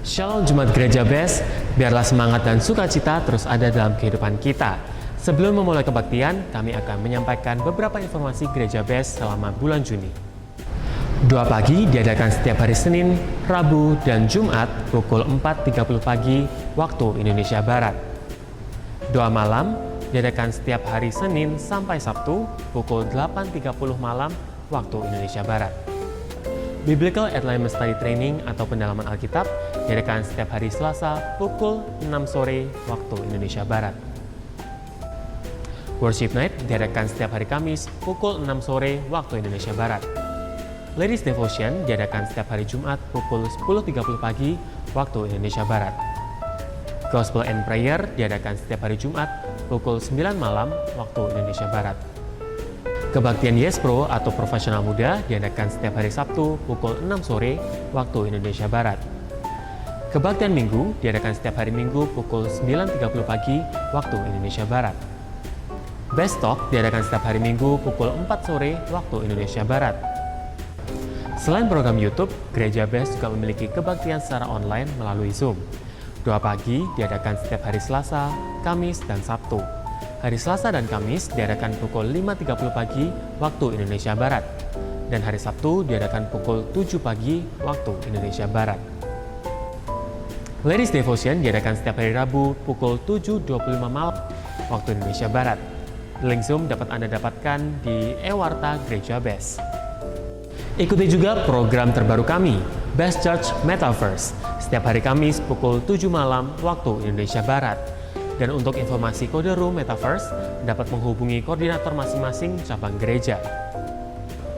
Shalom Jemaat Gereja Best, biarlah semangat dan sukacita terus ada dalam kehidupan kita. Sebelum memulai kebaktian, kami akan menyampaikan beberapa informasi Gereja Best selama bulan Juni. Doa pagi diadakan setiap hari Senin, Rabu, dan Jumat pukul 4.30 pagi waktu Indonesia Barat. Doa malam diadakan setiap hari Senin sampai Sabtu pukul 8.30 malam waktu Indonesia Barat. Biblical Alignment Study Training atau pendalaman Alkitab diadakan setiap hari Selasa pukul 6 sore waktu Indonesia Barat. Worship Night diadakan setiap hari Kamis pukul 6 sore waktu Indonesia Barat. Ladies Devotion diadakan setiap hari Jumat pukul 10.30 pagi waktu Indonesia Barat. Gospel and Prayer diadakan setiap hari Jumat pukul 9 malam waktu Indonesia Barat. Kebaktian Yes Pro atau Profesional Muda diadakan setiap hari Sabtu pukul 6 sore waktu Indonesia Barat. Kebaktian Minggu diadakan setiap hari Minggu pukul 9.30 pagi waktu Indonesia Barat. Best Talk diadakan setiap hari Minggu pukul 4 sore waktu Indonesia Barat. Selain program YouTube, Gereja Best juga memiliki kebaktian secara online melalui Zoom. Doa pagi diadakan setiap hari Selasa, Kamis, dan Sabtu. Hari Selasa dan Kamis diadakan pukul 5.30 pagi waktu Indonesia Barat. Dan hari Sabtu diadakan pukul 7 pagi waktu Indonesia Barat. Ladies Devotion diadakan setiap hari Rabu pukul 7.25 malam waktu Indonesia Barat. Link Zoom dapat Anda dapatkan di Ewarta Gereja Best. Ikuti juga program terbaru kami, Best Church Metaverse, setiap hari Kamis pukul 7 malam waktu Indonesia Barat. Dan untuk informasi kode room Metaverse, dapat menghubungi koordinator masing-masing cabang gereja.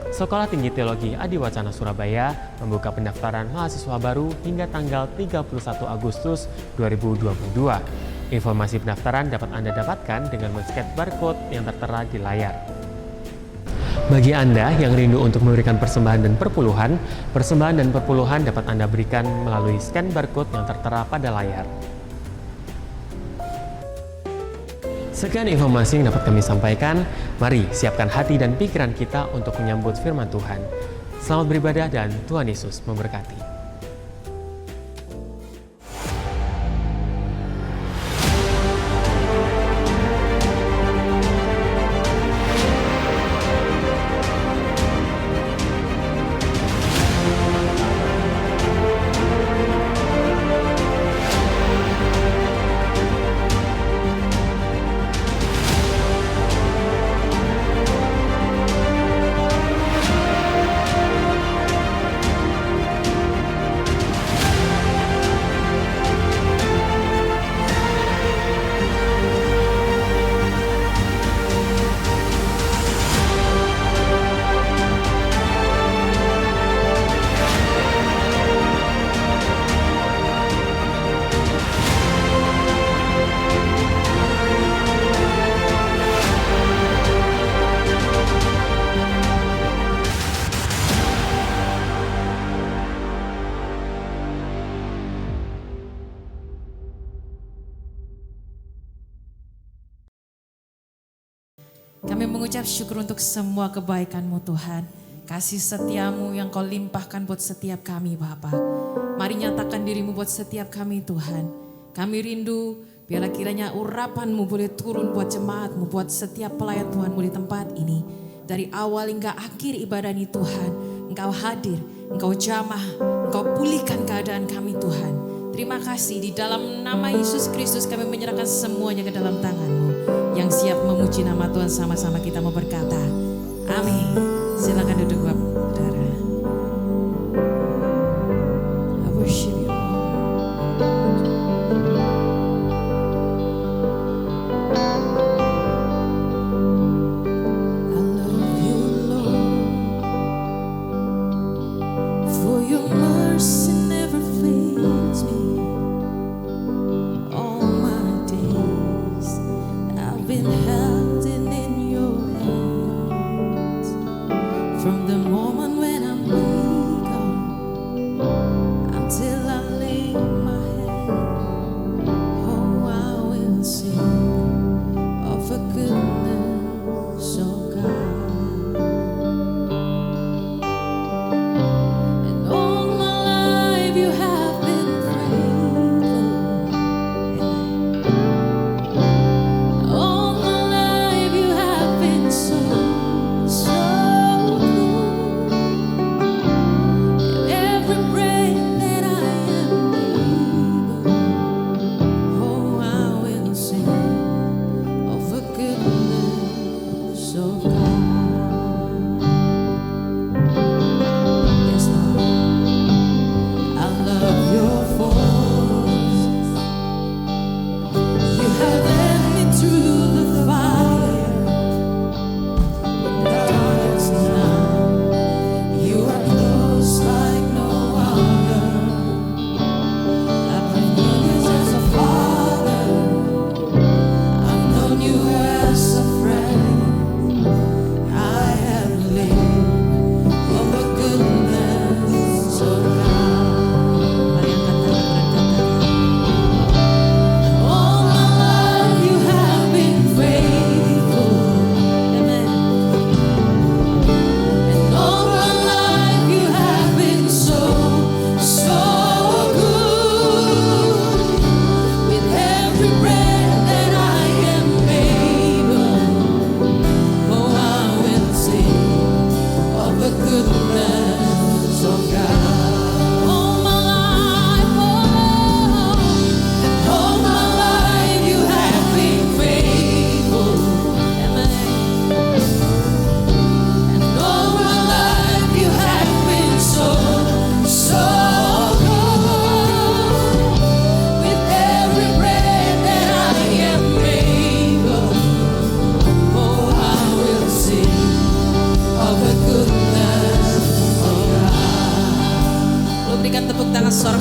Sekolah Tinggi Teologi Adiwacana Surabaya membuka pendaftaran mahasiswa baru hingga tanggal 31 Agustus 2022. Informasi pendaftaran dapat Anda dapatkan dengan men-scan barcode yang tertera di layar. Bagi Anda yang rindu untuk memberikan persembahan dan perpuluhan dapat Anda berikan melalui scan barcode yang tertera pada layar. Sekian informasi yang dapat kami sampaikan. Mari siapkan hati dan pikiran kita untuk menyambut firman Tuhan. Selamat beribadah dan Tuhan Yesus memberkati. Kami mengucap syukur untuk semua kebaikan-Mu Tuhan. Kasih setiamu yang Kau limpahkan buat setiap kami Bapa. Mari nyatakan diri-Mu buat setiap kami Tuhan. Kami rindu biarlah kiranya urapan-Mu boleh turun buat jemaat-Mu, buat setiap pelayan Tuhan-Mu di tempat ini. Dari awal hingga akhir ibadah ini Tuhan, Engkau hadir, Engkau jamah, Engkau pulihkan keadaan kami Tuhan. Terima kasih, di dalam nama Yesus Kristus kami menyerahkan semuanya ke dalam tangan-Mu. Yang siap memuji nama Tuhan, sama-sama kita mau berkata, amin. Silakan duduk saudara. I worship you. I love you Lord, for your mercy never fails me. All my days I've been held in your hands from the morning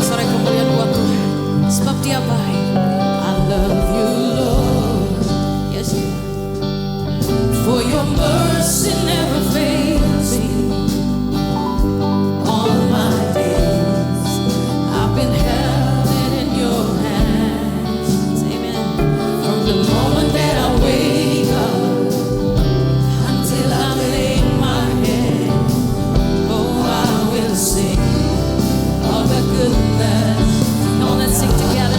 sorak kemuliaan buat Tuhan, sebab Dia baik. I love you Lord, yes you are. For your mercy never fails me. All my days I've been held in your hands. Amen. From the moment that I wake up until I lay my head, oh I will sing of the goodness. Come on, let's sing together.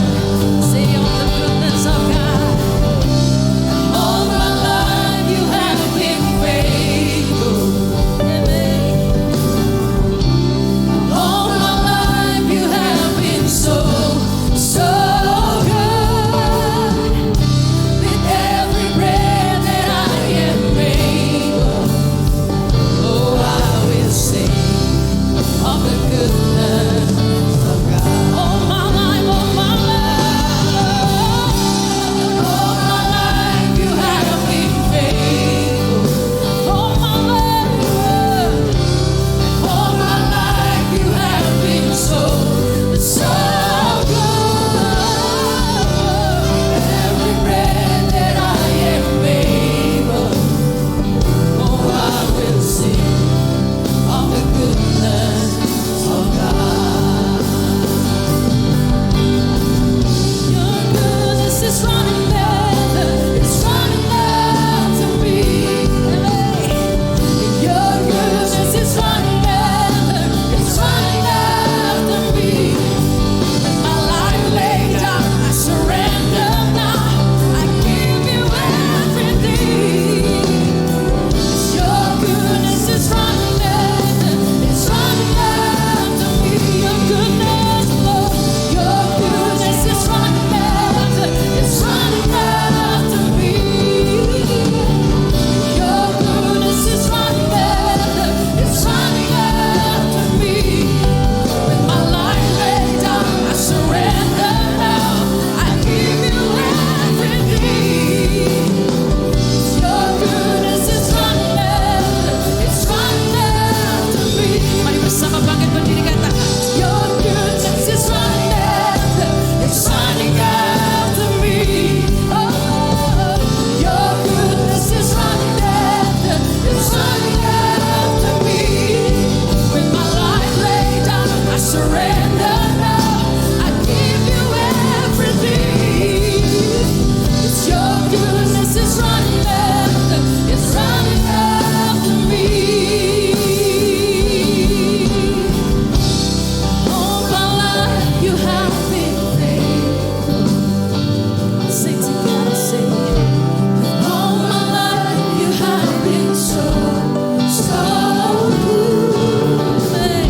Say of the goodness of God. All my life you have been faithful. Amen. All my life you have been so, so good. With every breath that I am able, oh I will sing of the goodness of God. All my life, all my life, all my life you have been faithful. All my life, all my life you have been so, so good. Every breath that I am able, oh I will sing of the goodness of God. Your goodness is running after, it's running after me. Your goodness is running after, it's running after me. With my life laid down, I surrender now. I give you everything. Your goodness is running after, it's running after me. Your goodness, Lord, your goodness is running after, it's running after me. Your goodness is running after, it's running after me. With my life laid down, I surrender now. I give you everything. Your goodness is running after, it's running after me. Mari bersama bangkit berdiri katakan, Your goodness is running after, it's running after me. Oh, your goodness is running after, it's running after me. With my life laid down, I surrender now. I give you everything. It's your goodness is running after, it's running after me. All my life you have been faithful. Sing together, sing. All my life you have been so, so good.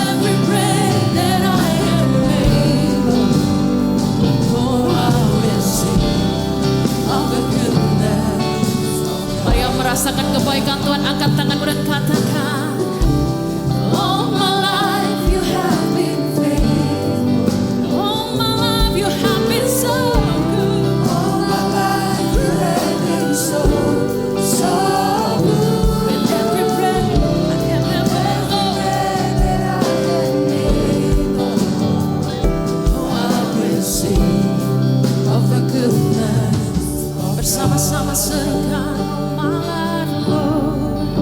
Every breath that I am able, oh I will sing of the goodness. Mari yang merasakan kebaikan Tuhan, angkat tanganmu dan katakan, all my life you have been faithful. All my life you have been so good. All my life you have been so, so good. With every breath I am able, oh I will sing of the goodness. Bersama-sama singkat, my life, Lord.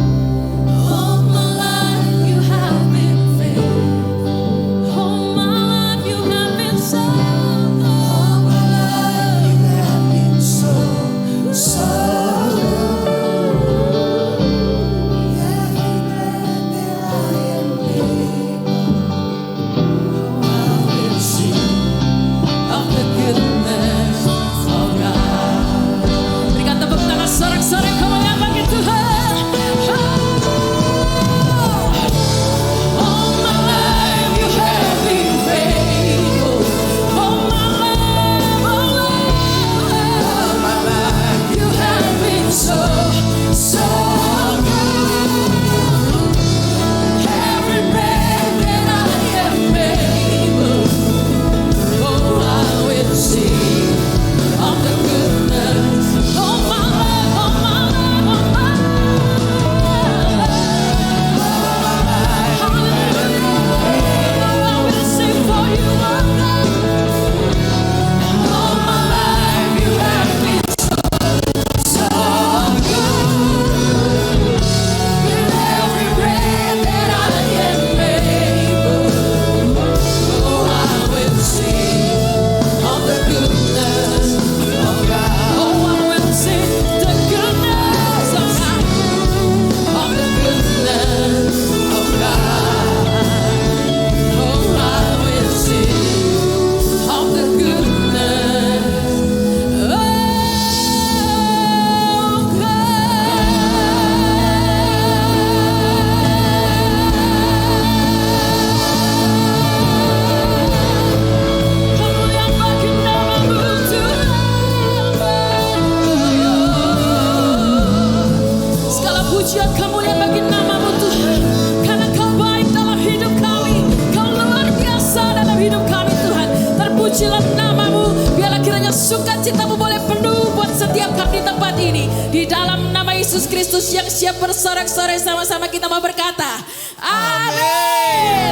sukacitamu boleh penuh buat setiap kami di tempat ini. Di dalam nama Yesus Kristus yang siap bersorak-sorai, sama-sama kita mau berkata, amin.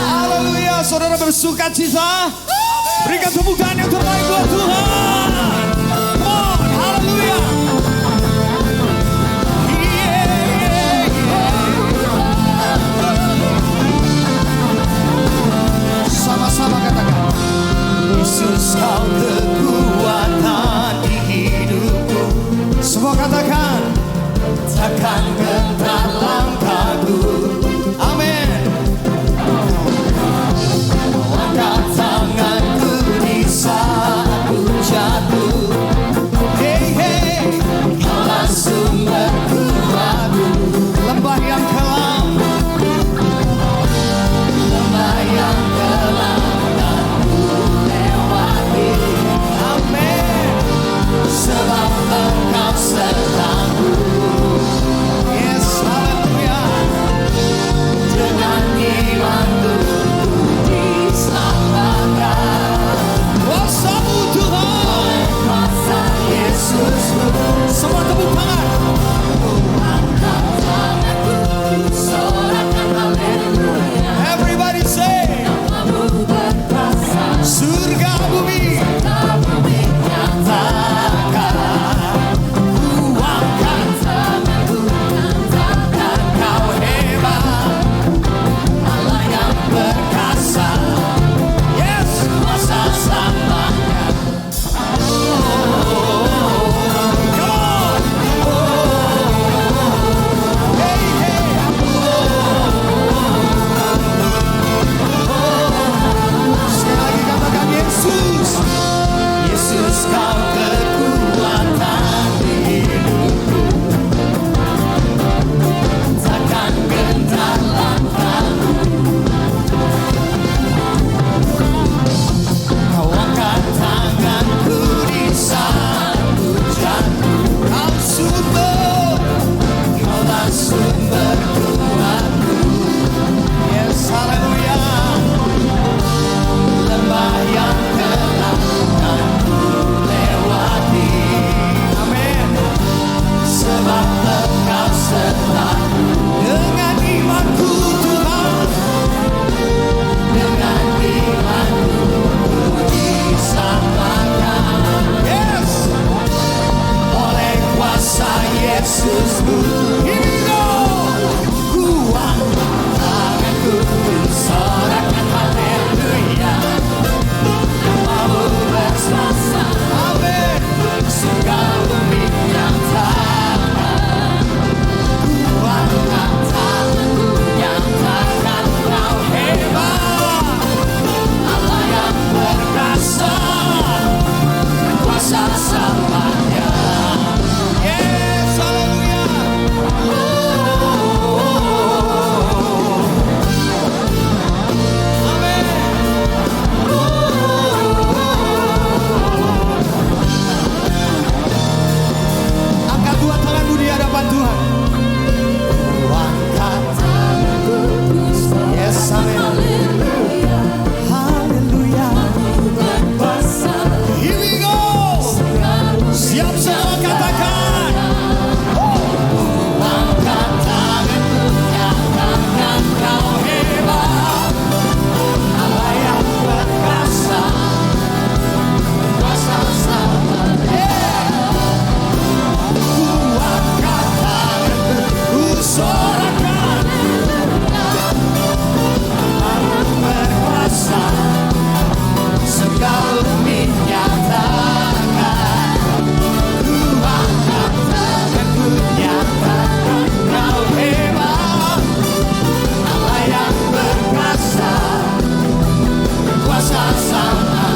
Haleluya, saudara bersukacita. Berikan tepuk tangan yang terbaik buat Tuhan. Come on, haleluya. Sama-sama katakan, Yesus kau kekuatan di hidupku. Semua katakan, takkan gentar langkahku. Amin. Angkat tanganku di saat ku jatuh. Hey hey, kaulah sumber kuatku. Lembah yang kelam, lembah yang kelam dan ku lewati. Amin. Sebab Engkau sertaku. Yes, haleluya. Dengan imanku diselamatkan. Kuasa-Mu Tuhan, kuasa Yesusku. Semua tepuk tangan. Angkat tanganku, sorakan haleluya. Everybody say, namamu berkuasa. Surga bumi, nyatakan. Ku angkat tanganku, nyatakan Kau hebat. Allah yang perkasa. Yes, kuasa selamanya. Come on. Hey, hey. Sekali lagi katakan Yesus. Yesus kau kekuatan di hidupku. Takkan gentar langkahku. Kau angkat tanganku di saat ku jatuh. Kau sumber, kaulah sumber kuatku. Yes, haleluya. Lembah yang kelam kan ku lewati. Amin. Sebab Engkau sertaku. Dengan imanku Tuhan, dengan imanku ku diselamatkan. Yes, oleh kuasa Yesusku. Here we go. Ku angkat tanganku, ku sorakan haleluya. Namamu berkuasa. Amin. Surga bumi nyatakan. Ku angkat tanganku, nyatakan Kau hebat. Allah yang perkasa, kuasa selamanya. Yes, haleluya. Amin. Angkat dua tanganmu di hadapan Tuhan. Ku angkat tanganku. Yes, amin. Haleluya. Here we go. Siap semua katakan. Angkat tanganku, nyatakan Kau hebat. Allah yang perkasa, kuasa selamanya. Ku angkat tanganku, ku sorakan. Allah berkuasa, segala bumi nyatakan. Ku angkat tanganku, nyatakan Kau hebat. Allah yang berkuasa, kuasa sama.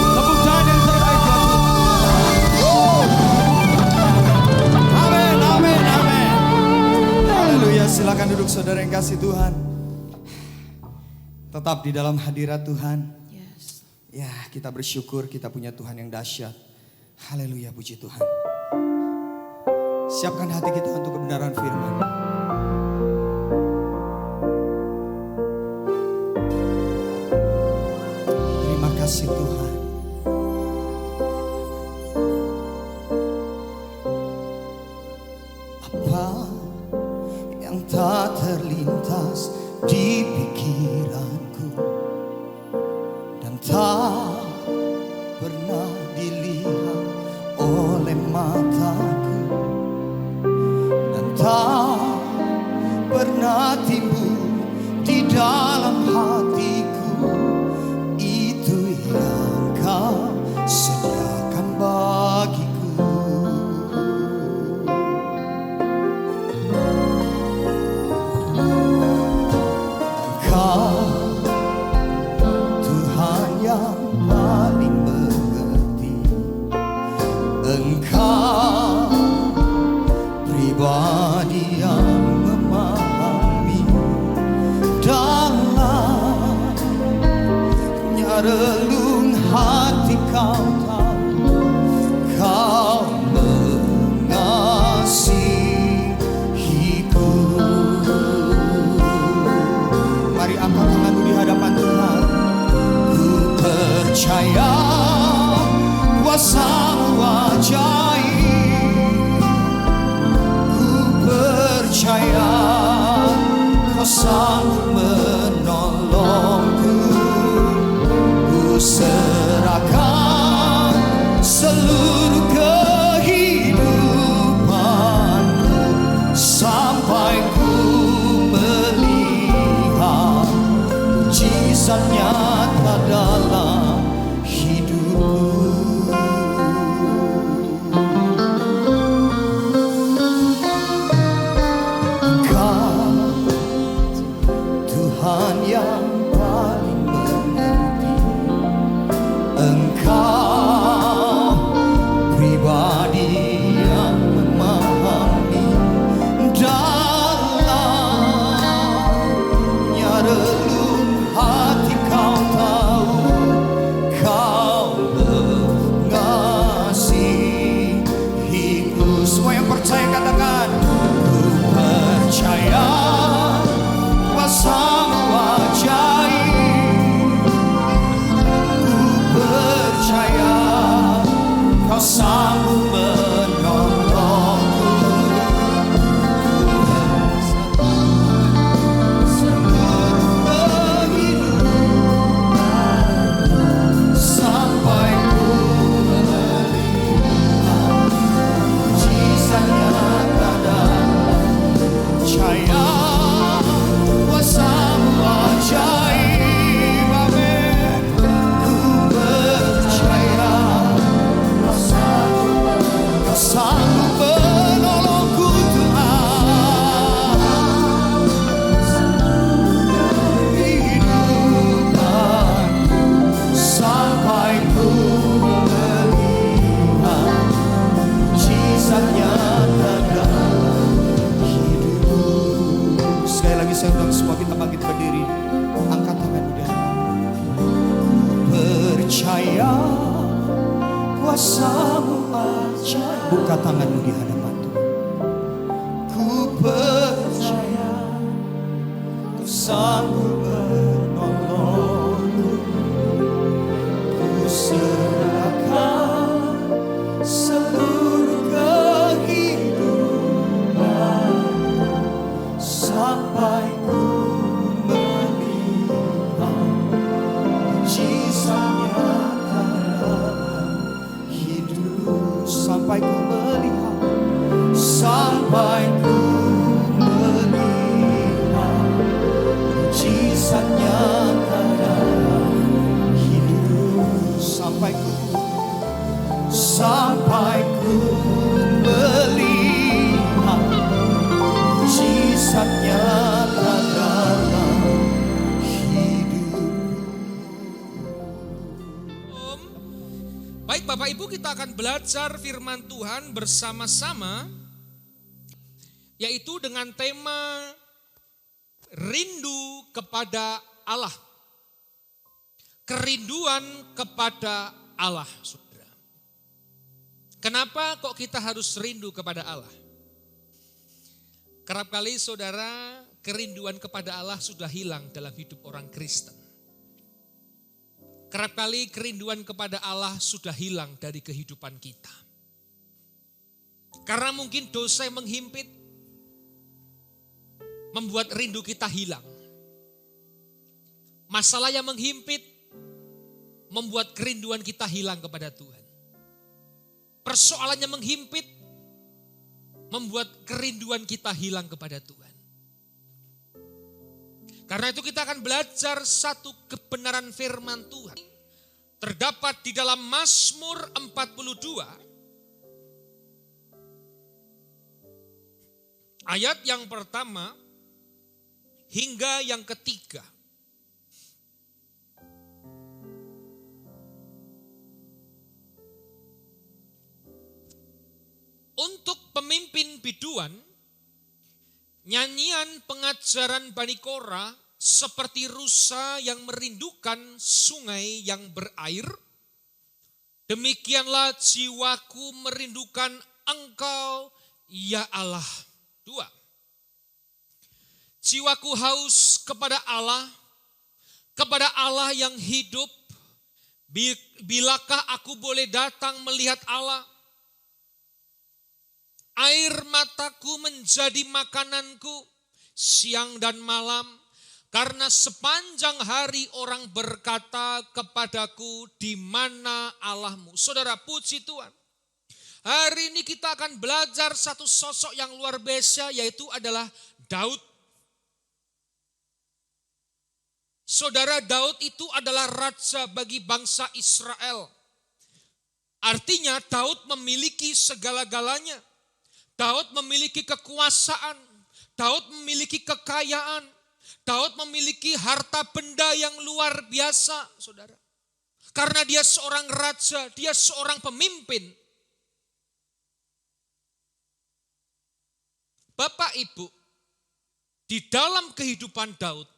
Tepuk tangan yang terbaik buat Tuhan. Amin, amin, amin. Haleluya, silakan duduk saudara yang kasih Tuhan. Tetap di dalam hadirat Tuhan. Yes. Ya, kita bersyukur kita punya Tuhan yang dahsyat. Haleluya, puji Tuhan. Siapkan hati kita untuk kebenaran firman. Terima kasih Tuhan. Apa yang tak terlintas di pikiranku dan tak pernah dilihat oleh mataku dan tak pernah timbul di dalam hatiku, itu yang Kau sediakan bagiku. Kau Tuhan yang paling mengerti, Engkau pribadi yang memahami dalamnya relung hati Kau tahu, Kau mengasihiku. Mari angkat tanganmu di hadapan Tuhan. Ku percaya kuasa-Mu ajaib. Ku percaya kuasa-Mu menolongku. Ku serahkan seluruh kehidupanku sampai ku melihat mujizat nyata dalam hidupku. Engkau Tuhan yang paling mengerti, Engkau pribadi yang memahami dalamnya relung hati Kau tahu, Kau mengasihiku. Semua yang percaya katakan, ku percaya kuasa-Mu ajaib. Ku percaya Kau sanggup menolongku. Seluruh kehidupan sampai ku melihat mujizat nyata dalam percaya kuasa-Mu ajaib. Amin. Ku percaya Kau sanggup menolongku Tuhan. Kehidupanku sampai ku melihat mujizat nyata dalam hidupku. Sekali lagi saya undang semua kita bangkit berdiri. Angkat tangan di hadapan. Percaya kuasa-Mu ajaib. Buka tanganmu di hadapan Tuhan. Ku percaya Kau sanggup menolongku. Ku serahkan seluruh kehidupan sampai ku melihat mujizat nyata dalam hidup. Sampai ku melihat, sampai ku melihat mujizat nyata dalam hidup. Sampai ku melihat mujizat nyata dalam hidup. Baik Bapak Ibu, kita akan belajar firman Tuhan bersama-sama, yaitu dengan tema rindu kepada Allah. kerinduan kepada Allah, saudara. Kenapa kok kita harus rindu kepada Allah? Kerap kali saudara, kerinduan kepada Allah sudah hilang dalam hidup orang Kristen. Kerap kali kerinduan kepada Allah sudah hilang dari kehidupan kita. Karena mungkin dosa yang menghimpit, membuat rindu kita hilang. Masalah yang menghimpit, membuat kerinduan kita hilang kepada Tuhan. Persoalan yang menghimpit, membuat kerinduan kita hilang kepada Tuhan. Karena itu kita akan belajar satu kebenaran firman Tuhan. Terdapat di dalam Mazmur 42. Ayat yang pertama hingga yang ketiga. Untuk pemimpin biduan, nyanyian pengajaran Bani Korah seperti rusa yang merindukan sungai yang berair. Demikianlah jiwaku merindukan Engkau, ya Allah. 2. Jiwaku haus kepada Allah yang hidup. Bilakah aku boleh datang melihat Allah? Air mataku menjadi makananku siang dan malam, karena sepanjang hari orang berkata kepadaku, di mana Allahmu? Saudara, puji Tuhan. Hari ini kita akan belajar satu sosok yang luar biasa, yaitu adalah Daud. Saudara, Daud itu adalah raja bagi bangsa Israel. Artinya Daud memiliki segala-galanya. Daud memiliki kekuasaan, Daud memiliki kekayaan, Daud memiliki harta benda yang luar biasa, saudara. Karena dia seorang raja, dia seorang pemimpin. Bapak Ibu, di dalam kehidupan Daud,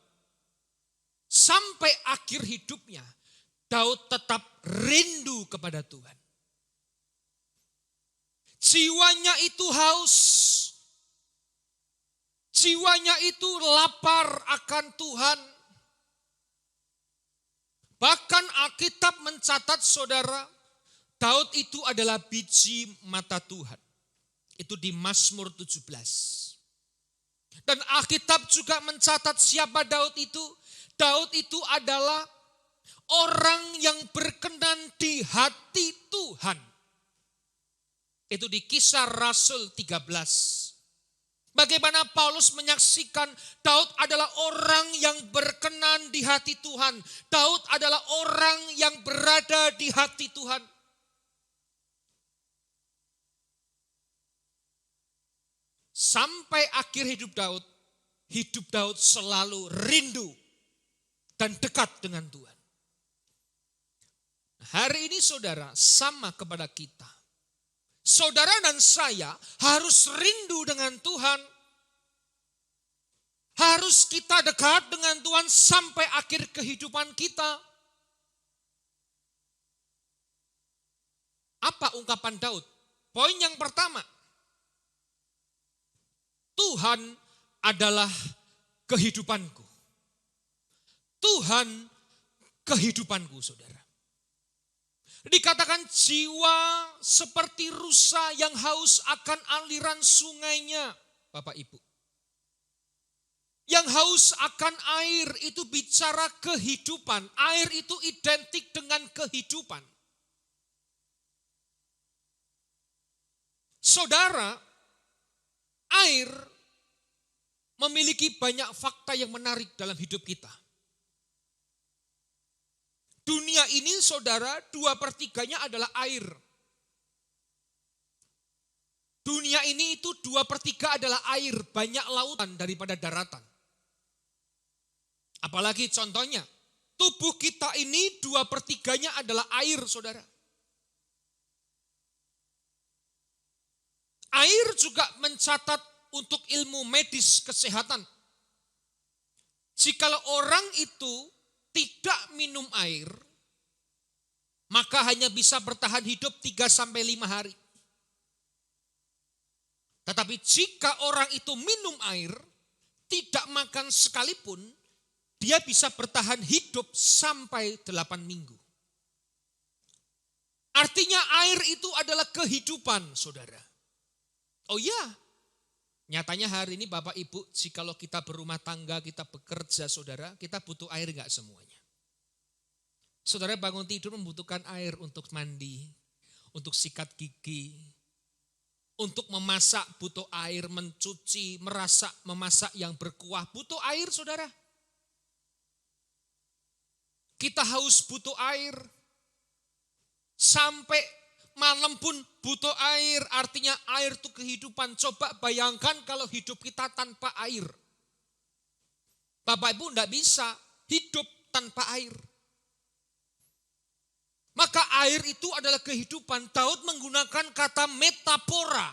sampai akhir hidupnya, Daud tetap rindu kepada Tuhan. Jiwanya itu haus. Jiwanya itu lapar akan Tuhan. Bahkan Alkitab mencatat, saudara, Daud itu adalah biji mata Tuhan. Itu di Mazmur 17. Dan Alkitab juga mencatat siapa Daud itu. Daud itu adalah orang yang berkenan di hati Tuhan. Itu di Kisah Rasul 13. Bagaimana Paulus menyaksikan Daud adalah orang yang berkenan di hati Tuhan. Daud adalah orang yang berada di hati Tuhan. Sampai akhir hidup Daud selalu rindu dan dekat dengan Tuhan. Hari ini saudara, sama kepada kita. Saudara dan saya harus rindu dengan Tuhan. Harus kita dekat dengan Tuhan sampai akhir kehidupan kita. Apa ungkapan Daud? Poin yang pertama. Tuhan adalah kehidupanku. Tuhan kehidupanku, saudara. Dikatakan jiwa seperti rusa yang haus akan aliran sungainya, Bapak Ibu. Yang haus akan air itu bicara kehidupan. Air itu identik dengan kehidupan. Saudara, air memiliki banyak fakta yang menarik dalam hidup kita. Dunia ini saudara 2/3 adalah air. Dunia ini itu 2/3 adalah air, banyak lautan daripada daratan. Apalagi contohnya, tubuh kita ini 2/3 adalah air, saudara. Air juga mencatat untuk ilmu medis kesehatan. Jikalau orang itu tidak minum air, maka hanya bisa bertahan hidup 3-5 hari. Tetapi jika orang itu minum air, tidak makan sekalipun, dia bisa bertahan hidup sampai 8 minggu. Artinya air itu adalah kehidupan, saudara. Oh iya, nyatanya hari ini Bapak Ibu, jikalau kita berumah tangga, kita bekerja, saudara, kita butuh air enggak semuanya? Saudara bangun tidur membutuhkan air untuk mandi, untuk sikat gigi, untuk memasak butuh air, mencuci, memasak yang berkuah, butuh air, saudara. Kita haus butuh air. Sampai malam pun butuh air, artinya air itu kehidupan. Coba bayangkan kalau hidup kita tanpa air. Bapak Ibu enggak bisa hidup tanpa air. Maka air itu adalah kehidupan. Daud menggunakan kata metafora,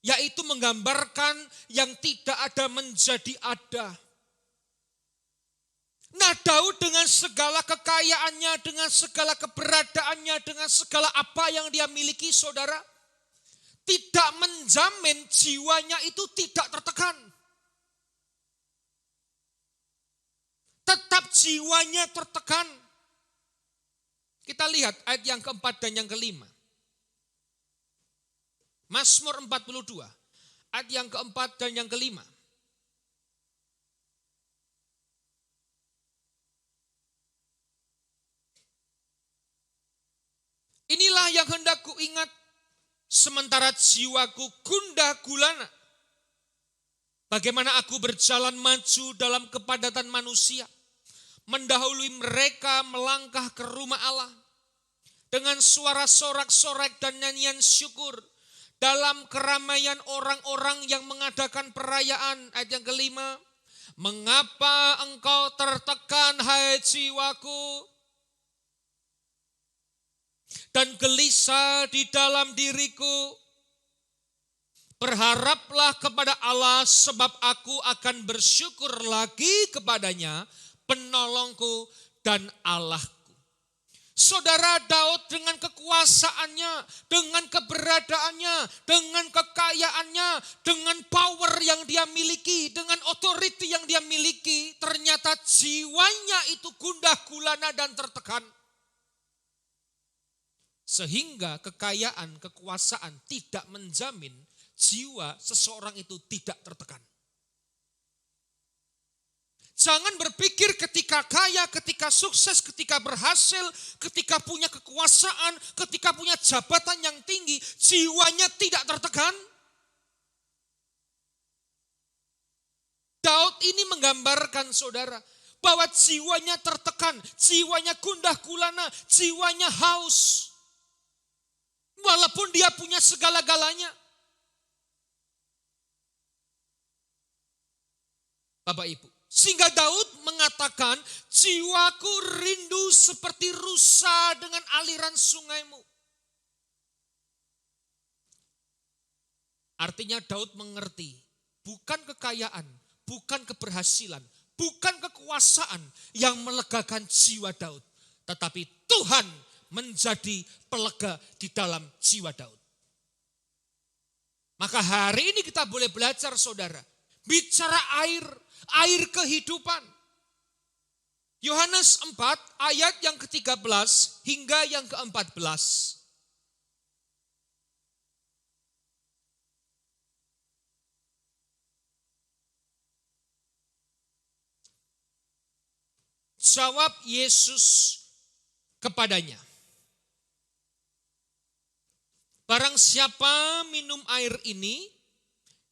yaitu menggambarkan yang tidak ada menjadi ada. Nah, Daud dengan segala kekayaannya, dengan segala keberadaannya, dengan segala apa yang dia miliki, saudara, tidak menjamin jiwanya itu tidak tertekan. Tetap jiwanya tertekan. Kita lihat ayat yang keempat dan yang kelima. Mazmur 42, ayat yang keempat dan yang kelima. Inilah yang hendak ku ingat, sementara jiwaku gundah gulana. Bagaimana aku berjalan maju dalam kepadatan manusia, mendahului mereka melangkah ke rumah Allah, dengan suara sorak-sorai dan nyanyian syukur, dalam keramaian orang-orang yang mengadakan perayaan. Ayat yang kelima, mengapa engkau tertekan hai jiwaku, dan gelisah di dalam diriku? Berharaplah kepada Allah, sebab aku akan bersyukur lagi kepadanya, penolongku dan Allahku. Saudara, Daud dengan kekuasaannya, dengan keberadaannya, dengan kekayaannya, dengan power yang dia miliki, dengan authority yang dia miliki, ternyata jiwanya itu gundah gulana dan tertekan. Sehingga kekayaan, kekuasaan tidak menjamin jiwa seseorang itu tidak tertekan. Jangan berpikir ketika kaya, ketika sukses, ketika berhasil, ketika punya kekuasaan, ketika punya jabatan yang tinggi, jiwanya tidak tertekan. Daud ini menggambarkan, saudara, bahwa jiwanya tertekan, jiwanya gundah gulana, jiwanya haus. Walaupun dia punya segala-galanya. Bapak Ibu, sehingga Daud mengatakan, jiwaku rindu seperti rusa dengan aliran sungaimu. Artinya Daud mengerti, bukan kekayaan, bukan keberhasilan, bukan kekuasaan yang melegakan jiwa Daud, tetapi Tuhan menjadi pelega di dalam jiwa Daud. Maka hari ini kita boleh belajar, saudara, bicara air, air kehidupan. Yohanes 4 ayat yang ke-13 hingga yang ke-14. Jawab Yesus kepadanya, barang siapa minum air ini,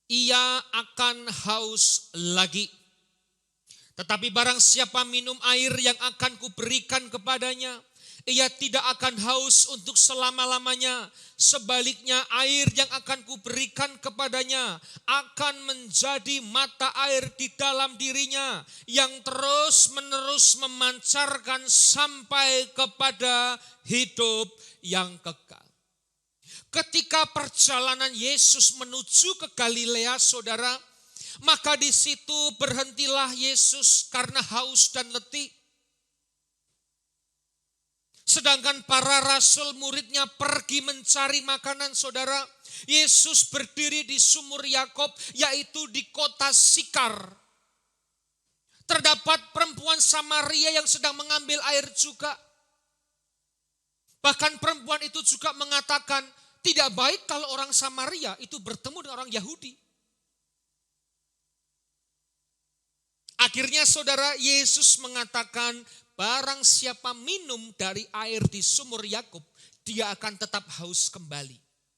ia akan haus lagi. Tetapi barang siapa minum air yang akan kuberikan kepadanya, ia tidak akan haus untuk selama-lamanya. Sebaliknya air yang akan kuberikan kepadanya akan menjadi mata air di dalam dirinya, yang terus-menerus memancarkan sampai kepada hidup yang kekal. Ketika perjalanan Yesus menuju ke Galilea, saudara, Maka di situ berhentilah Yesus karena haus dan letih. Sedangkan para rasul muridnya pergi mencari makanan, saudara. Yesus berdiri di sumur Yakob, yaitu di kota Sikar. Terdapat perempuan Samaria yang sedang mengambil air juga. Bahkan perempuan itu juga mengatakan, tidak baik kalau orang Samaria itu bertemu dengan orang Yahudi. Akhirnya saudara, Yesus mengatakan, barang siapa minum dari air di sumur Yakub, dia akan tetap haus kembali.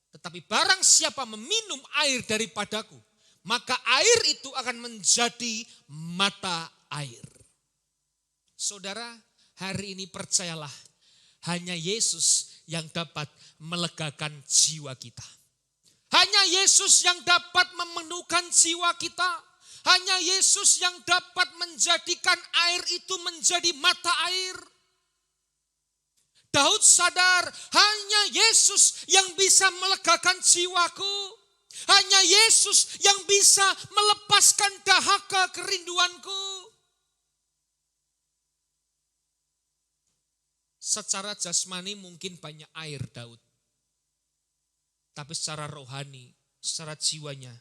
Tetapi barang siapa meminum air daripadaku, maka air itu akan menjadi mata air. Saudara, hari ini percayalah, hanya Yesus yang dapat melegakan jiwa kita. Hanya Yesus yang dapat memenuhkan jiwa kita. Hanya Yesus yang dapat menjadikan air itu menjadi mata air. Daud sadar, hanya Yesus yang bisa melegakan jiwaku. Hanya Yesus yang bisa melepaskan dahaga kerinduanku. Secara jasmani mungkin banyak air Daud. Tapi secara rohani, secara jiwanya,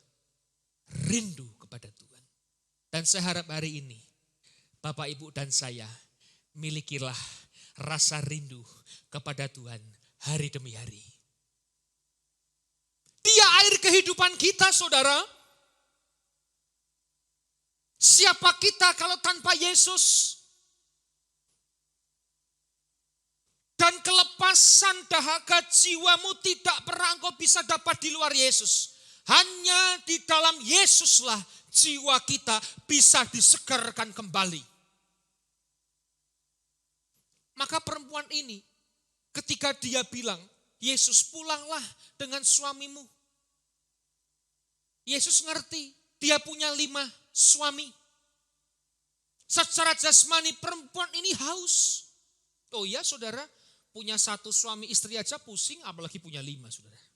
rindu kepada Tuhan. Dan saya harap hari ini, Bapak, Ibu, dan saya, milikilah rasa rindu kepada Tuhan hari demi hari. Dia air kehidupan kita, saudara. Siapa kita kalau tanpa Yesus? Dan kelepasan dahaga jiwamu tidak pernah engkau bisa dapat di luar Yesus. Hanya di dalam Yesuslah jiwa kita bisa disegarkan kembali. Maka perempuan ini ketika dia bilang, Yesus pulanglah dengan suamimu. Yesus ngerti dia punya 5 suami. Secara jasmani perempuan ini haus. Oh iya saudara, punya 1 suami istri aja pusing, apalagi punya 5 saudara.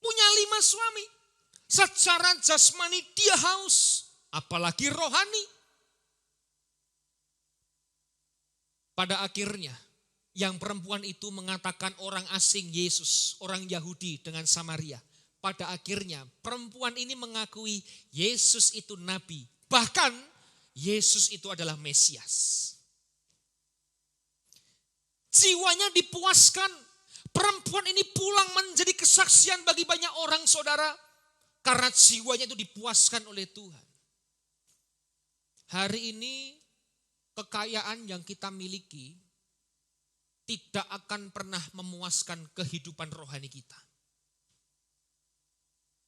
Punya 5 suami. Secara jasmani dia haus, apalagi rohani. Pada akhirnya, yang perempuan itu mengatakan orang asing Yesus, orang Yahudi dengan Samaria. Pada akhirnya, perempuan ini mengakui Yesus itu nabi. Bahkan, Yesus itu adalah Mesias. Jiwanya dipuaskan. Perempuan ini pulang menjadi kesaksian bagi banyak orang, saudara. Karena jiwanya itu dipuaskan oleh Tuhan. Hari ini kekayaan yang kita miliki tidak akan pernah memuaskan kehidupan rohani kita.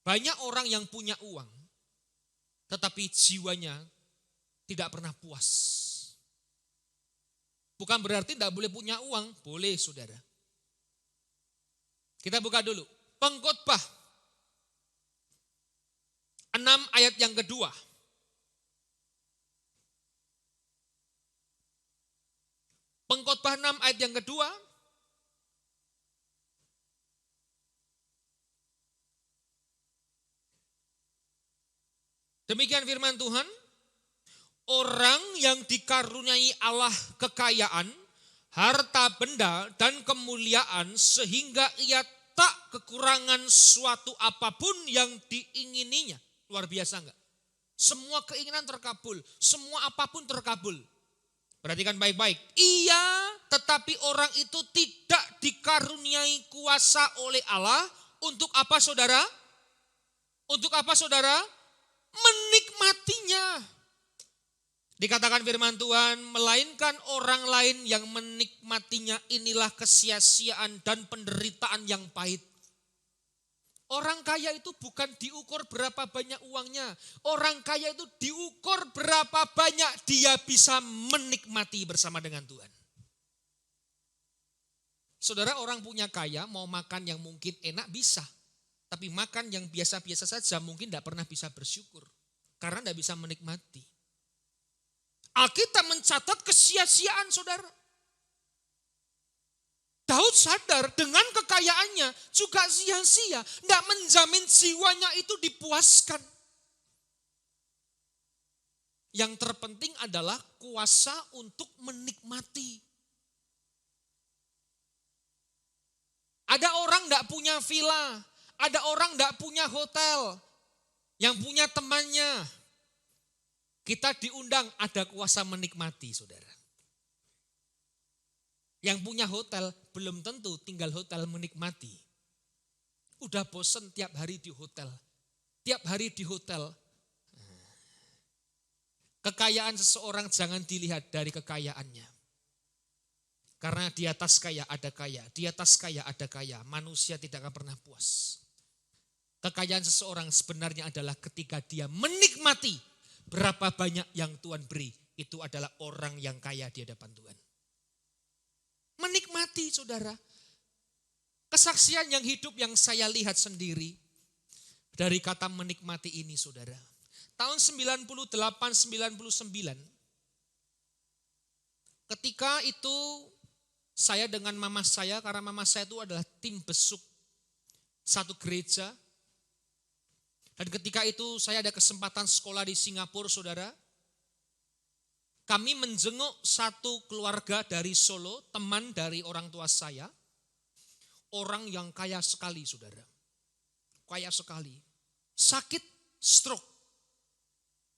Banyak orang yang punya uang, tetapi jiwanya tidak pernah puas. Bukan berarti tidak boleh punya uang, boleh saudara. Kita buka dulu. Pengkhotbah 6 ayat yang kedua. Pengkhotbah 6 ayat yang kedua. Demikian firman Tuhan. Orang yang dikaruniai Allah kekayaan, harta benda dan kemuliaan sehingga ia tak kekurangan suatu apapun yang diingininya. Luar biasa enggak? Semua keinginan terkabul, semua apapun terkabul. Perhatikan baik-baik. Iya, tetapi orang itu tidak dikaruniai kuasa oleh Allah. Untuk apa saudara? Untuk apa saudara? Menikmatinya. Dikatakan firman Tuhan, melainkan orang lain yang menikmatinya, inilah kesia-siaan dan penderitaan yang pahit. Orang kaya itu bukan diukur berapa banyak uangnya. Orang kaya itu diukur berapa banyak dia bisa menikmati bersama dengan Tuhan. Saudara, orang punya kaya mau makan yang mungkin enak bisa. Tapi makan yang biasa-biasa saja mungkin tidak pernah bisa bersyukur. Karena tidak bisa menikmati. Alkitab mencatat kesia-siaan saudara. Daud sadar dengan kekayaannya juga sia-sia. Tidak menjamin jiwanya itu dipuaskan. Yang terpenting adalah kuasa untuk menikmati. Ada orang tidak punya villa, ada orang tidak punya hotel, yang punya temannya. Kita diundang, ada kuasa menikmati, saudara. Yang punya hotel belum tentu tinggal hotel menikmati. Udah bosen tiap hari di hotel. Tiap hari di hotel. Kekayaan seseorang jangan dilihat dari kekayaannya. Karena di atas kaya ada kaya, di atas kaya ada kaya. Manusia tidak akan pernah puas. Kekayaan seseorang sebenarnya adalah ketika dia menikmati berapa banyak yang Tuhan beri. Itu adalah orang yang kaya di hadapan Tuhan. Menikmati, saudara. Kesaksian yang hidup yang saya lihat sendiri dari kata menikmati ini, saudara. Tahun 98-99, ketika itu saya dengan mama saya, karena mama saya itu adalah tim besuk satu gereja. Dan ketika itu saya ada kesempatan sekolah di Singapura, saudara. Kami menjenguk satu keluarga dari Solo, teman dari orang tua saya. Orang yang kaya sekali, saudara. Kaya sekali. Sakit stroke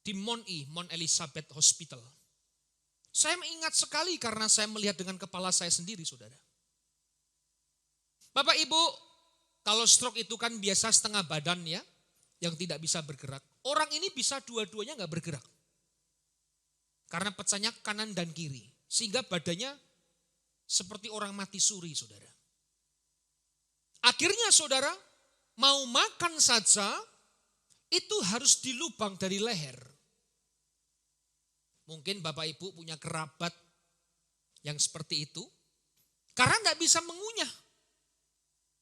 di Mount Elizabeth Hospital. Saya mengingat sekali karena saya melihat dengan kepala saya sendiri, saudara. Bapak Ibu, kalau stroke itu kan biasa setengah badan ya, yang tidak bisa bergerak. Orang ini bisa dua-duanya nggak bergerak. Karena pecahnya kanan dan kiri. Sehingga badannya seperti orang mati suri, saudara. Akhirnya saudara, mau makan saja, itu harus dilubang dari leher. Mungkin Bapak Ibu punya kerabat yang seperti itu. Karena tidak bisa mengunyah.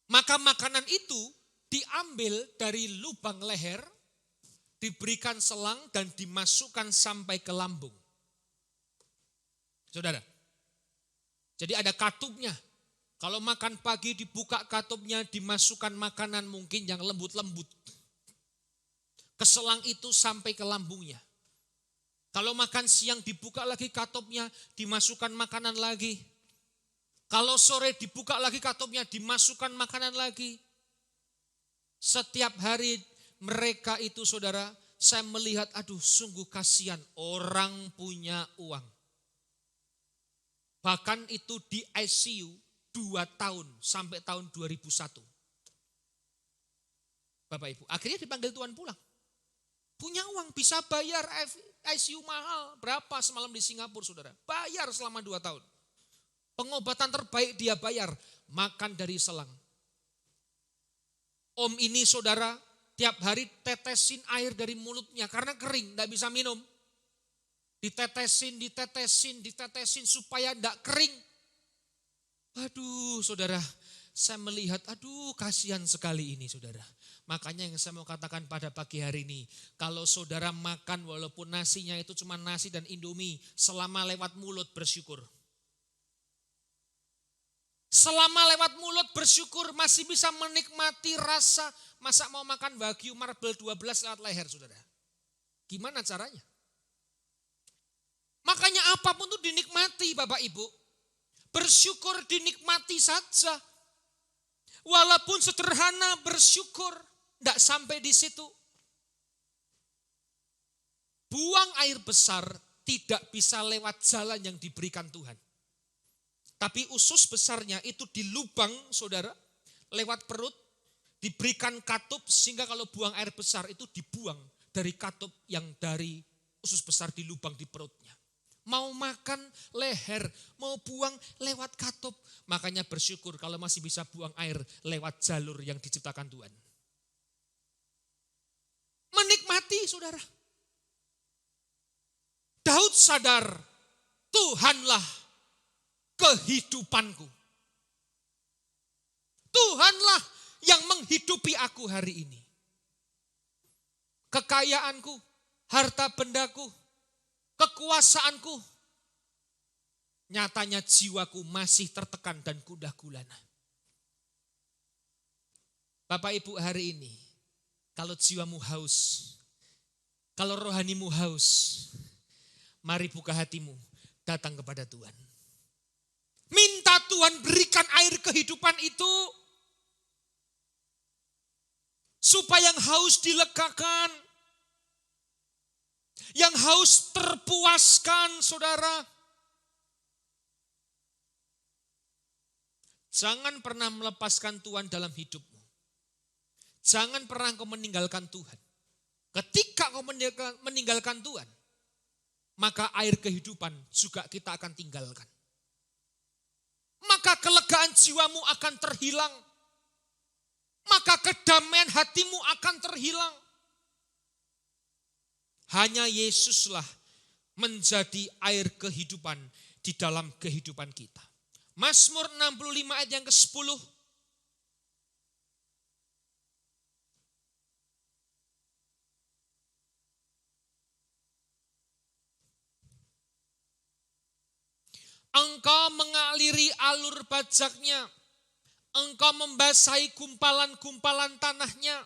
Maka makanan itu diambil dari lubang leher, diberikan selang dan dimasukkan sampai ke lambung. Saudara, jadi ada katupnya. Kalau makan pagi dibuka katupnya, dimasukkan makanan mungkin yang lembut-lembut. Ke selang itu sampai ke lambungnya. Kalau makan siang dibuka lagi katupnya, dimasukkan makanan lagi. Kalau sore dibuka lagi katupnya, dimasukkan makanan lagi. Setiap hari mereka itu, saudara, saya melihat, aduh sungguh kasihan orang punya uang. Bahkan itu di ICU 2 tahun sampai tahun 2001. Bapak Ibu, akhirnya dipanggil Tuhan pulang. Punya uang, bisa bayar ICU mahal. Berapa semalam di Singapura, saudara? Bayar selama 2 tahun. Pengobatan terbaik dia bayar. Makan dari selang. Om ini, saudara, tiap hari tetesin air dari mulutnya. Karena kering, tidak bisa minum. Ditetesin supaya tidak kering. Aduh, saudara. Saya melihat, aduh kasihan sekali ini, saudara. Makanya yang saya mau katakan pada pagi hari ini, kalau saudara makan walaupun nasinya itu cuma nasi dan indomie, selama lewat mulut bersyukur. Selama lewat mulut bersyukur masih bisa menikmati rasa, masa mau makan Wagyu Marble 12 lewat leher, saudara. Gimana caranya? Makanya apapun itu dinikmati, Bapak Ibu. Bersyukur dinikmati saja. Walaupun sederhana bersyukur, tidak sampai di situ. Buang air besar tidak bisa lewat jalan yang diberikan Tuhan. Tapi usus besarnya itu di lubang, saudara, lewat perut, diberikan katup sehingga kalau buang air besar itu dibuang dari katup yang dari usus besar di lubang di perutnya. Mau makan leher, mau buang lewat katup. Makanya bersyukur kalau masih bisa buang air lewat jalur yang diciptakan Tuhan. Menikmati, saudara. Daud sadar, Tuhanlah kehidupanku. Tuhanlah yang menghidupi aku hari ini. Kekayaanku, harta bendaku, kekuasaanku, Nyatanya jiwaku masih tertekan dan gundah gulana. Bapak Ibu, hari ini kalau jiwamu haus, kalau rohanimu haus, mari buka hatimu, datang kepada Tuhan. Minta Tuhan berikan air kehidupan itu, supaya yang haus dilegakan, yang haus terpuaskan, saudara. Jangan pernah melepaskan Tuhan dalam hidupmu. Jangan pernah kau meninggalkan Tuhan. Ketika kau meninggalkan Tuhan, maka air kehidupan juga kita akan tinggalkan. Maka kelegaan jiwamu akan terhilang. Maka kedamaian hatimu akan terhilang. Hanya Yesuslah menjadi air kehidupan di dalam kehidupan kita. Mazmur 65 ayat yang ke-10. Engkau mengaliri alur bajaknya. Engkau membasahi gumpalan-gumpalan tanahnya.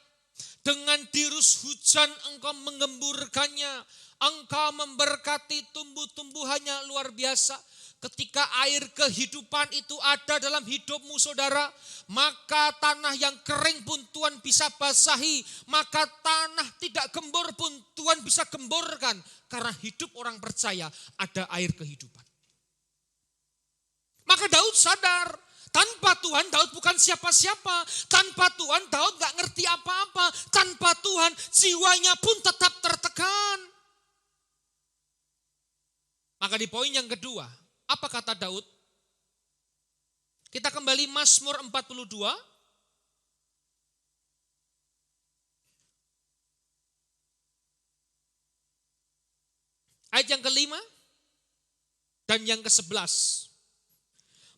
Dengan dirus hujan engkau mengemburkannya. Engkau memberkati tumbuh-tumbuhannya, luar biasa. Ketika air kehidupan itu ada dalam hidupmu, saudara, maka tanah yang kering pun Tuhan bisa basahi. Maka tanah tidak gembur pun Tuhan bisa gemburkan. Karena hidup orang percaya ada air kehidupan. Maka Daud sadar, tanpa Tuhan Daud bukan siapa-siapa. Tanpa Tuhan Daud gak ngerti apa-apa. Tanpa Tuhan jiwanya pun tetap tertekan. Maka di poin yang kedua, apa kata Daud? Kita kembali Mazmur 42. Ayat yang kelima dan yang ke-11.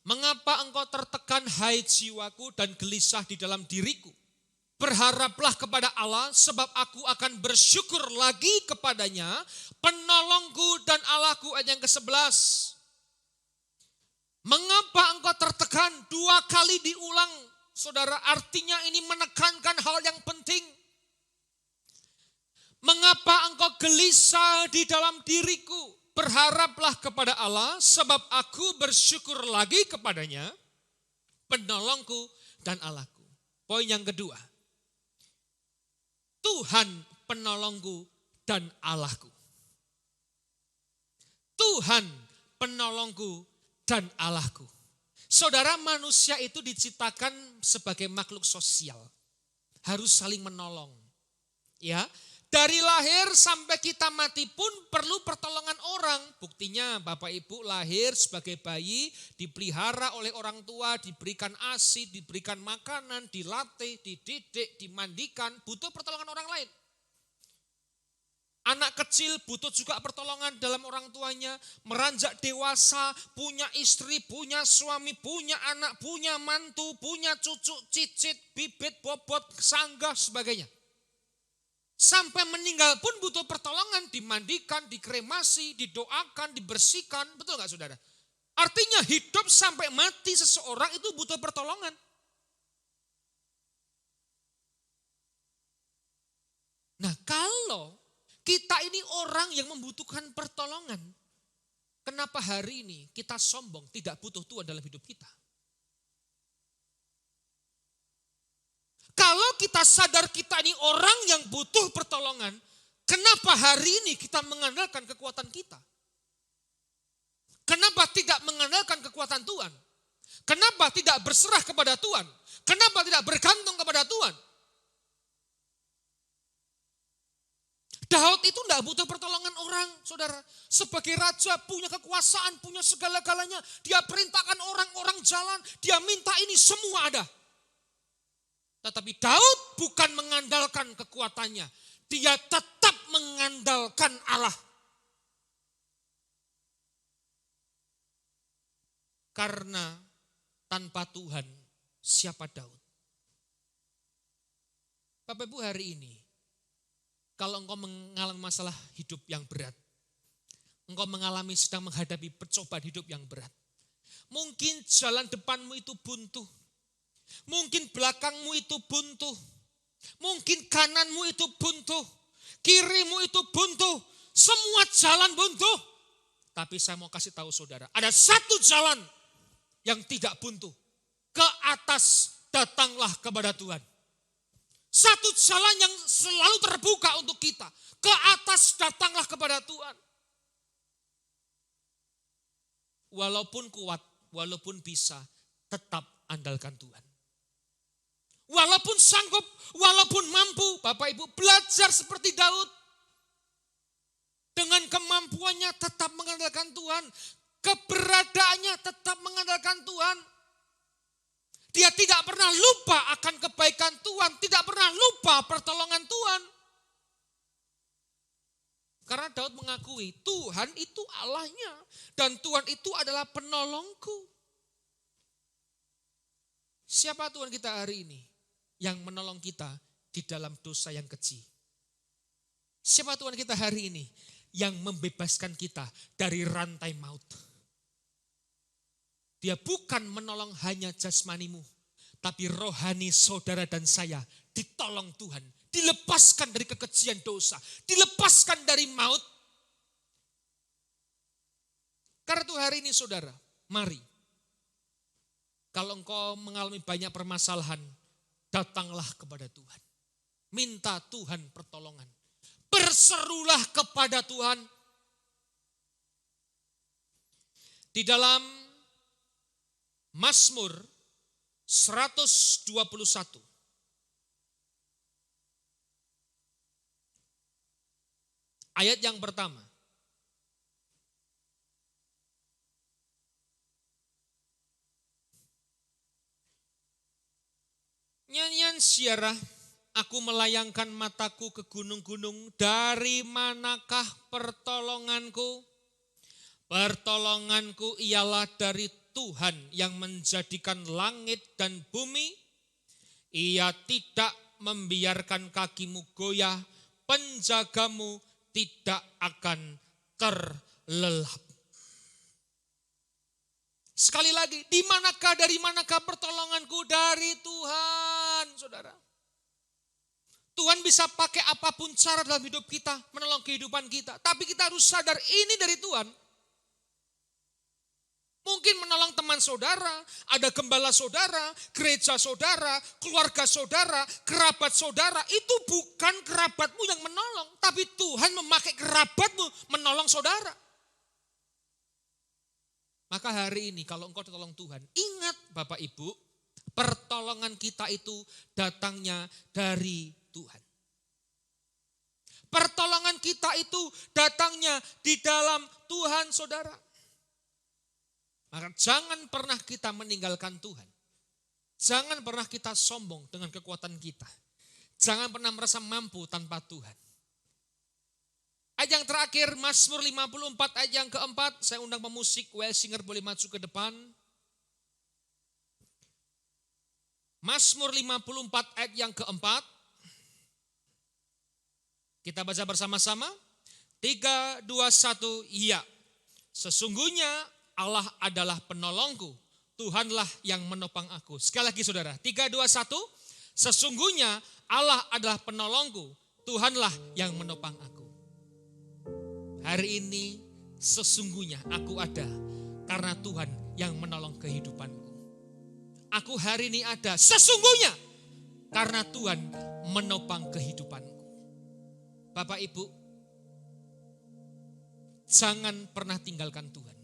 Mengapa engkau tertekan, hai jiwaku, dan gelisah di dalam diriku? Berharaplah kepada Allah, sebab aku akan bersyukur lagi kepadanya, penolongku dan Allahku. Ayat yang ke-11. Mengapa engkau tertekan? 2 kali diulang, saudara, artinya ini menekankan hal yang penting. Mengapa engkau gelisah di dalam diriku? Berharaplah kepada Allah, sebab aku bersyukur lagi kepadanya, penolongku dan Allahku. Poin yang kedua, Tuhan penolongku dan Allahku. Tuhan penolongku dan Allahku. Saudara, manusia itu diciptakan sebagai makhluk sosial. Harus saling menolong. Ya, dari lahir sampai kita mati pun perlu pertolongan orang. Buktinya Bapak Ibu lahir sebagai bayi, dipelihara oleh orang tua, diberikan ASI, diberikan makanan, dilatih, dididik, dimandikan, butuh pertolongan orang lain. Anak kecil butuh juga pertolongan dalam orang tuanya, meranjak dewasa, punya istri, punya suami, punya anak, punya mantu, punya cucu, cicit, bibit, bobot, sanggah, sebagainya. Sampai meninggal pun butuh pertolongan, dimandikan, dikremasi, didoakan, dibersihkan, betul gak saudara? Artinya hidup sampai mati seseorang itu butuh pertolongan. Nah, kalau kita ini orang yang membutuhkan pertolongan, kenapa hari ini kita sombong tidak butuh Tuhan dalam hidup kita? Kalau kita sadar kita ini orang yang butuh pertolongan, kenapa hari ini kita mengandalkan kekuatan kita? Kenapa tidak mengandalkan kekuatan Tuhan? Kenapa tidak berserah kepada Tuhan? Kenapa tidak bergantung kepada Tuhan? Daud itu tidak butuh pertolongan orang, saudara. Sebagai raja punya kekuasaan, punya segala-galanya. Dia perintahkan orang-orang jalan, dia minta ini semua ada. Tetapi Daud bukan mengandalkan kekuatannya. Dia tetap mengandalkan Allah. Karena tanpa Tuhan, siapa Daud? Bapak Ibu, hari ini, kalau engkau mengalami masalah hidup yang berat, engkau sedang menghadapi percobaan hidup yang berat. Mungkin jalan depanmu itu buntu. Mungkin belakangmu itu buntu. Mungkin kananmu itu buntu. Kirimu itu buntu. Semua jalan buntu. Tapi saya mau kasih tahu saudara, ada satu jalan yang tidak buntu. Ke atas datanglah kepada Tuhan. Satu jalan yang selalu terbuka untuk kita. Ke atas datanglah kepada Tuhan. Walaupun kuat, walaupun bisa, tetap andalkan Tuhan. Walaupun sanggup, walaupun mampu, Bapak Ibu belajar seperti Daud. Dengan kemampuannya tetap mengandalkan Tuhan. Keberadaannya tetap mengandalkan Tuhan. Dia tidak pernah lupa akan kebaikan Tuhan, tidak pernah lupa pertolongan Tuhan. Karena Daud mengakui Tuhan itu Allahnya dan Tuhan itu adalah penolongku. Siapa Tuhan kita hari ini yang menolong kita di dalam dosa yang keji? Siapa Tuhan kita hari ini yang membebaskan kita dari rantai maut? Dia bukan menolong hanya jasmanimu, tapi rohani saudara dan saya ditolong Tuhan. Dilepaskan dari kekejian dosa, dilepaskan dari maut. Karena itu hari ini saudara, mari. Kalau engkau mengalami banyak permasalahan, datanglah kepada Tuhan. Minta Tuhan pertolongan. Berserulah kepada Tuhan. Di dalam Mazmur 121. Ayat yang pertama. Nyanyian siarah, aku melayangkan mataku ke gunung-gunung, dari manakah pertolonganku? Pertolonganku ialah dari Tuhan yang menjadikan langit dan bumi. Ia tidak membiarkan kakimu goyah, penjagamu tidak akan terlelap. Sekali lagi, dari manakah pertolonganku? Dari Tuhan, saudara. Tuhan bisa pakai apapun cara dalam hidup kita, menolong kehidupan kita. Tapi kita harus sadar ini dari Tuhan. Mungkin menolong teman saudara, ada gembala saudara, gereja saudara, keluarga saudara, kerabat saudara. Itu bukan kerabatmu yang menolong, tapi Tuhan memakai kerabatmu menolong saudara. Maka hari ini kalau engkau ditolong Tuhan, ingat Bapak Ibu, pertolongan kita itu datangnya dari Tuhan. Pertolongan kita itu datangnya di dalam Tuhan, saudara. Maka jangan pernah kita meninggalkan Tuhan. Jangan pernah kita sombong dengan kekuatan kita. Jangan pernah merasa mampu tanpa Tuhan. Ayat yang terakhir, Mazmur 54 ayat yang keempat. Saya undang pemusik, well singer boleh maju ke depan. Mazmur 54 ayat yang keempat. Kita baca bersama-sama. 3, 2, 1, iya. Sesungguhnya Allah adalah penolongku, Tuhanlah yang menopang aku. Sekali lagi saudara, 3, 2, 1. Sesungguhnya Allah adalah penolongku, Tuhanlah yang menopang aku. Hari ini sesungguhnya aku ada karena Tuhan yang menolong kehidupanku. Aku hari ini ada sesungguhnya karena Tuhan menopang kehidupanku. Bapak Ibu, jangan pernah tinggalkan Tuhan.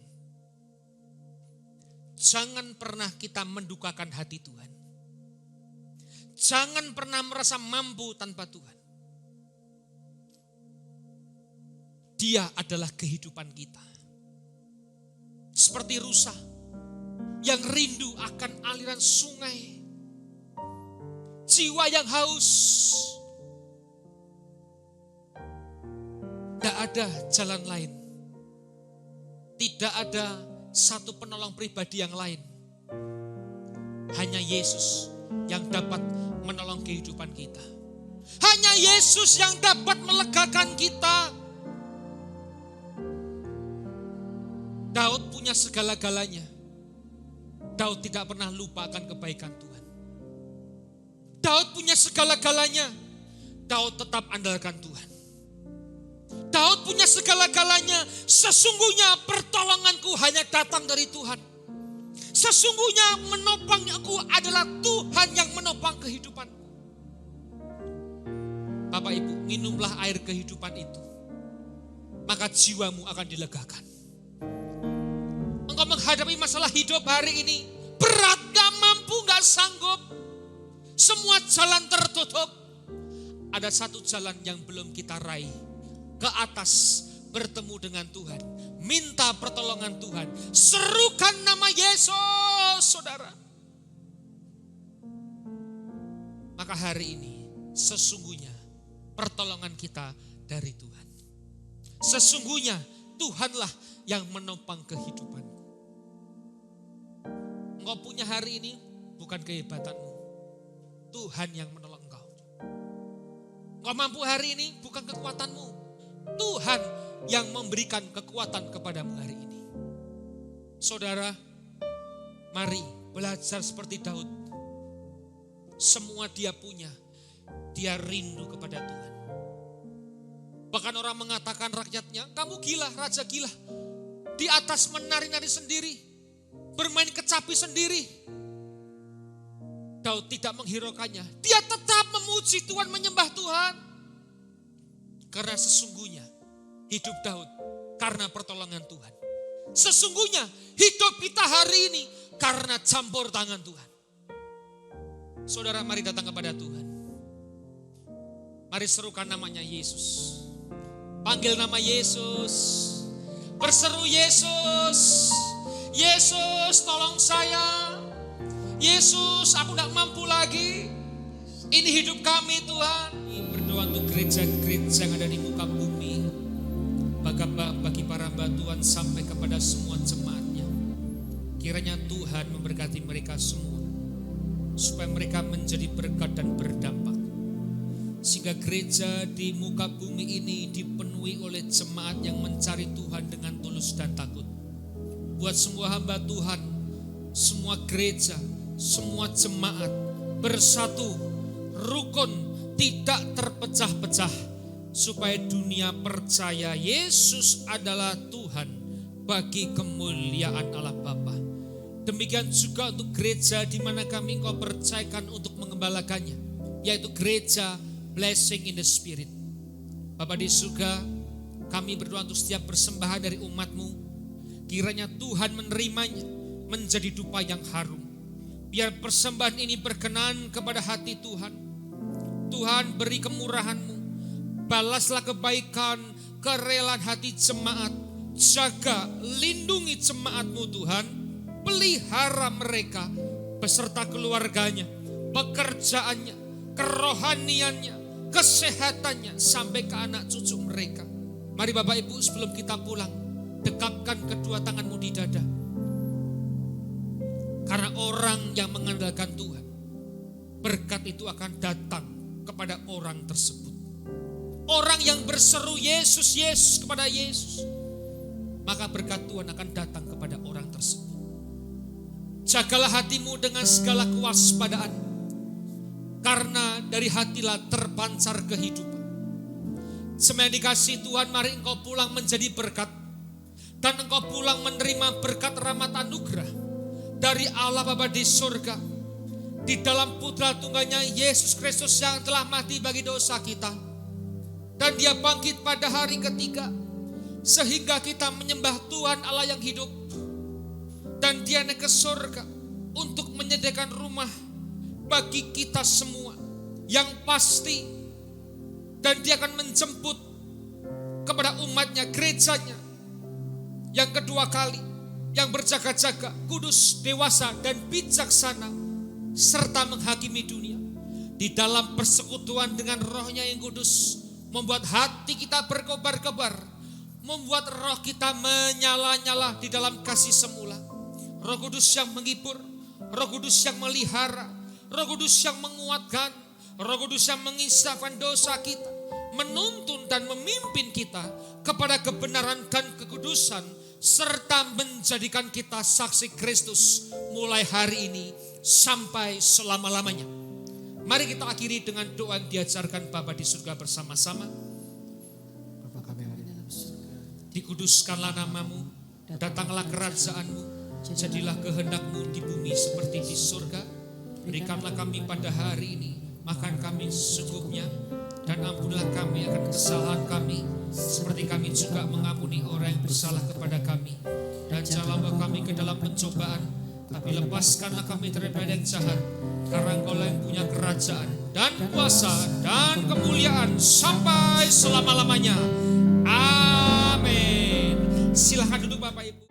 Jangan pernah kita mendukakan hati Tuhan. Jangan pernah merasa mampu tanpa Tuhan. Dia adalah kehidupan kita. Seperti rusa yang rindu akan aliran sungai. Jiwa yang haus. Tidak ada jalan lain. Tidak ada satu penolong pribadi yang lain. Hanya Yesus yang dapat menolong kehidupan kita. Hanya Yesus yang dapat melegakan kita. punya segala-galanya, Daud tidak pernah lupa akan kebaikan Tuhan. Daud punya segala-galanya, Daud tetap andalkan Tuhan. Daud punya segala-galanya, sesungguhnya pertolonganku hanya datang dari Tuhan. Sesungguhnya menopang aku adalah Tuhan yang menopang kehidupanku. Bapak Ibu, minumlah air kehidupan itu, maka jiwamu akan dilegakan. Engkau menghadapi masalah hidup hari ini, berat, gak mampu, gak sanggup. Semua jalan tertutup. Ada satu jalan yang belum kita raih, ke atas, bertemu dengan Tuhan, minta pertolongan Tuhan, serukan nama Yesus, saudara. Maka hari ini sesungguhnya pertolongan kita dari Tuhan. Sesungguhnya Tuhanlah yang menopang kehidupanku. Engkau punya hari ini bukan kehebatanmu, Tuhan yang menolong engkau. Engkau mampu hari ini bukan kekuatanmu, Tuhan yang memberikan kekuatan kepadamu hari ini. Saudara, mari belajar seperti Daud. Semua dia punya, dia rindu kepada Tuhan. Bahkan orang mengatakan rakyatnya, kamu gila, raja gila. Di atas menari-nari sendiri, bermain kecapi sendiri. Daud tidak menghiraukannya. Dia tetap memuji Tuhan, menyembah Tuhan. Karena sesungguhnya hidup Daud karena pertolongan Tuhan. Sesungguhnya hidup kita hari ini karena campur tangan Tuhan. Saudara, mari datang kepada Tuhan. Mari serukan namanya Yesus. Panggil nama Yesus. Berseru Yesus. Yesus, tolong saya. Yesus, aku tidak mampu lagi. Ini hidup kami, Tuhan. Berdoa untuk gereja-gereja yang ada di muka bumi. Bagi para hamba Tuhan sampai kepada semua jemaatnya. Kiranya Tuhan memberkati mereka semua. Supaya mereka menjadi berkat dan berdampak. Sehingga gereja di muka bumi ini dipenuhi oleh jemaat yang mencari Tuhan dengan tulus dan takut. Buat semua hamba Tuhan, semua gereja, semua jemaat bersatu, rukun, tidak terpecah-pecah. Supaya dunia percaya Yesus adalah Tuhan bagi kemuliaan Allah Bapa. Demikian juga untuk gereja di mana kami Engkau percayakan untuk mengembalakannya, yaitu gereja Blessing in the Spirit. Bapa di surga, kami berdoa untuk setiap persembahan dari umat-Mu. Kiranya Tuhan menerimanya menjadi dupa yang harum. Biar persembahan ini berkenan kepada hati Tuhan. Tuhan, beri kemurahan-Mu. Balaslah kebaikan, kerelaan hati jemaat. Jaga, lindungi jemaat-Mu Tuhan. Pelihara mereka beserta keluarganya, pekerjaannya, kerohaniannya, kesehatannya sampai ke anak cucu mereka. Mari Bapak Ibu, sebelum kita pulang, dekapkan kedua tanganmu di dada. Karena orang yang mengandalkan Tuhan, berkat itu akan datang kepada orang tersebut. Orang yang berseru Yesus, Yesus kepada Yesus, maka berkat Tuhan akan datang kepada orang tersebut. Jagalah hatimu dengan segala kewaspadaan, karena dari hatilah terpancar kehidupan. Semua yang dikasih Tuhan, mari engkau pulang menjadi berkat. Dan engkau pulang menerima berkat rahmat anugerah dari Allah Bapa di surga. Di dalam putra tunggalnya Yesus Kristus yang telah mati bagi dosa kita. Dan dia bangkit pada hari ketiga. Sehingga kita menyembah Tuhan Allah yang hidup. Dan dia naik ke surga untuk menyediakan rumah bagi kita semua yang pasti. Dan dia akan menjemput kepada umatnya, gerejanya, yang kedua kali, yang berjaga-jaga, kudus, dewasa, dan bijaksana, serta menghakimi dunia. Di dalam persekutuan dengan rohnya yang kudus, membuat hati kita berkobar-kobar, membuat roh kita menyala-nyala di dalam kasih semula. Roh Kudus yang menghibur, Roh Kudus yang melihara, Roh Kudus yang menguatkan, Roh Kudus yang mengisahkan dosa kita, menuntun dan memimpin kita kepada kebenaran dan kekudusan serta menjadikan kita saksi Kristus mulai hari ini sampai selama-lamanya. Mari kita akhiri dengan doa yang diajarkan Bapa di surga bersama-sama. Bapa kami yang ada di dalam surga. Dikuduskanlah namamu, datanglah kerajaanmu, jadilah kehendakmu di bumi seperti di surga. Berikanlah kami pada hari ini makan kami secukupnya, dan ampunilah kami akan kesalahan kami, seperti kami juga mengampuni orang yang bersalah kepada kami. Dan janganlah bawa kami ke dalam pencobaan, tapi lepaskanlah kami daripada yang jahat, karena Engkaulah yang punya kerajaan dan kuasa dan kemuliaan sampai selama-lamanya. Amin. Silakan duduk Bapak Ibu.